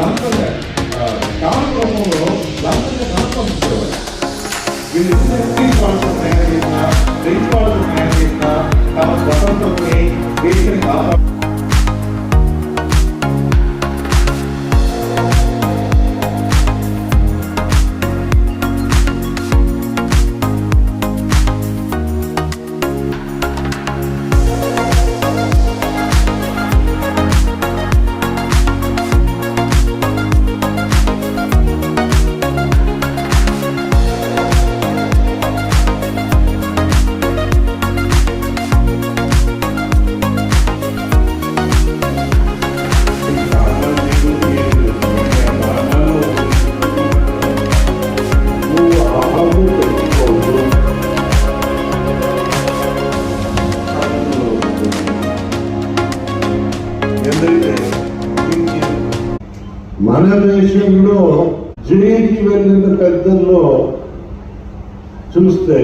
లంచంగా కాలక్రమంలో లంచంగా కనపడుతున్నారు. వీళ్ళు ప్రిన్సిపాల్స్ తయారు చేసిన ప్రిన్సిపాల్స్ తయారు చేసిన తమ స్వతంత్రాన్ని దేశాన్ని కాపాడు మన దేశంలో జైలుకి వెళ్ళిన పెద్దల్లో చూస్తే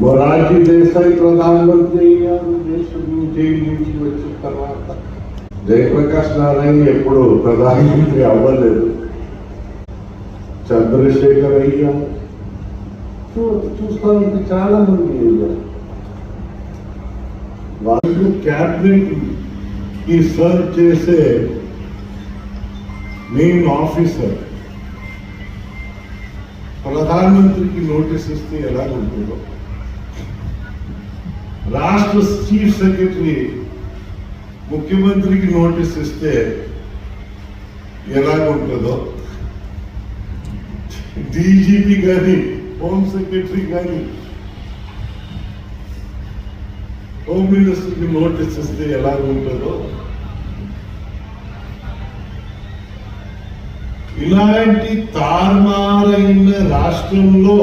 మొరార్జీ దేశాయ్ ప్రధానమంత్రి అయ్యారు దేశం జైలు నుంచి వచ్చిన తర్వాత. జయప్రకాష్ నారాయణ ఎప్పుడు ప్రధానమంత్రి అవ్వలేదు. చంద్రశేఖర్ అయ్యారు. చూస్తామంటే చాలా మంది అయ్యారు. వాళ్ళు క్యాబినెట్ కి సర్వ్ చేసే మెయిన్ ఆఫీసర్ ప్రధానమంత్రికి నోటీస్ ఇస్తే ఎలా ఉంటుందో, రాష్ట్ర చీఫ్ సెక్రటరీ ముఖ్యమంత్రికి నోటీస్ ఇస్తే ఎలా ఉంటుందో, డీజీపీ కానీ హోమ్ సెక్రటరీ కానీ హోమ్ మినిస్టర్కి నోటీస్ ఇస్తే ఎలా ఉంటుందో, ఇలాంటి తారుమారైన రాష్ట్రంలో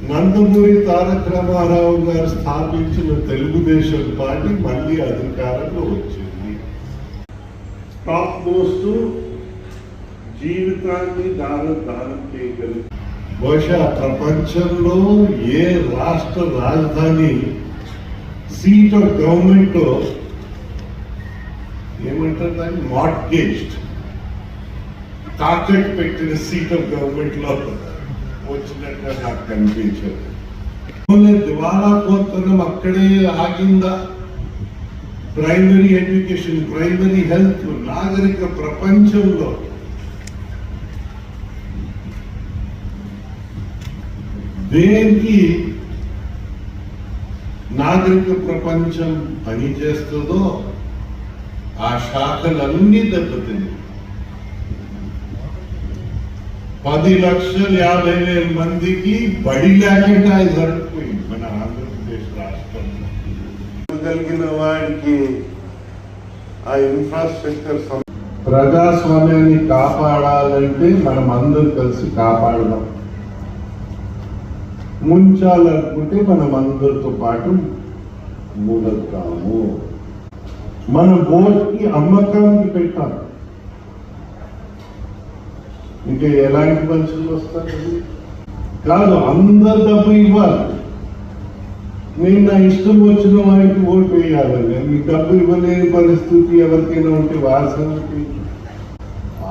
నందమూరి తారక రామారావు గారు స్థాపించిన తెలుగుదేశం పార్టీ మళ్ళీ అధికారంలో వచ్చింది. టాప్ పోస్టు జీవితాన్ని దానం చేయగలిగింది. బహుశా ప్రపంచంలో ఏ రాష్ట్ర రాజధాని సీట్ ఆఫ్ గవర్నమెంట్ ఏమంటారు దాన్ని మార్ట్గేజ్డ్ తాకట్టు పెట్టిన సీట్ ఆఫ్ గవర్నమెంట్ లో వచ్చినట్టుగా నాకు కనిపించదు. దివాలా పోతనం అక్కడే ఆగిందా? ప్రైమరీ ఎడ్యుకేషన్, ప్రైమరీ హెల్త్, నాగరిక ప్రపంచంలో దేనికి నాగరిక ప్రపంచం పనిచేస్తుందో ఆ శాఖలన్నీ దెబ్బతింది. 10,50,000 మందికి బడి లేకుండా జరిగిపోయింది మన ఆంధ్రప్రదేశ్ రాష్ట్రంలో. కలిగిన వాడికి ఆ ఇన్ఫ్రాస్ట్రక్చర్ ప్రజాస్వామ్యాన్ని కాపాడాలంటే మనం అందరూ కలిసి కాపాడదాం. ముంచాలనుకుంటే మనం అందరితో పాటు ముందుతాము. మన ఓట్కి అమ్మకానికి పెట్టాం. ఇంకా ఎలాంటి మనుషులు వస్తారు కాదు, అందరు డబ్బు ఇవ్వాలి. నేను నా ఇష్టం వచ్చిన వారికి ఓటు వేయాలని, మీకు డబ్బు ఇవ్వలేని పరిస్థితి ఎవరికైనా ఉంటే వారసత్వం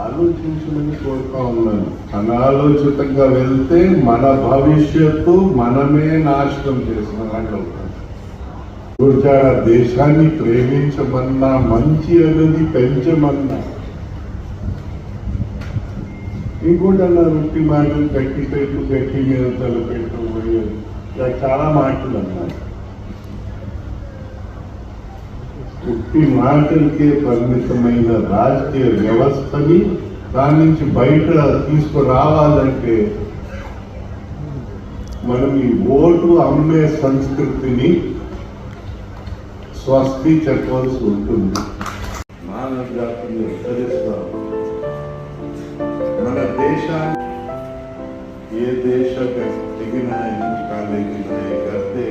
ఆలోచించమని కోరుతా ఉన్నాను. అనాలోచితంగా వెళ్తే మన భవిష్యత్తు మనమే నాశనం చేసిన వాళ్ళు అవుతాం. దేశాన్ని ప్రేమించమన్నా, మంచి అనేది పెంచమన్నా, ఇంకోటి అన్నారు ఉట్టి మాటలు, గట్టి పెట్టు, గట్టి మీద తలపెట్టు, చాలా మాటలు అన్నారు. ఉట్టి మాటలకే పరిమితమైన రాజకీయ వ్యవస్థని దాని నుంచి బయట తీసుకురావాలంటే మనం ఈ ఓటు అమ్మే సంస్కృతిని స్వస్తి చెప్పవలసి ఉంటుంది. మానవ జాతిని ఉద్ధరిస్తాం. మన దేశాన్ని ఏ దేశ దిగిన కాలేజీ గద్దే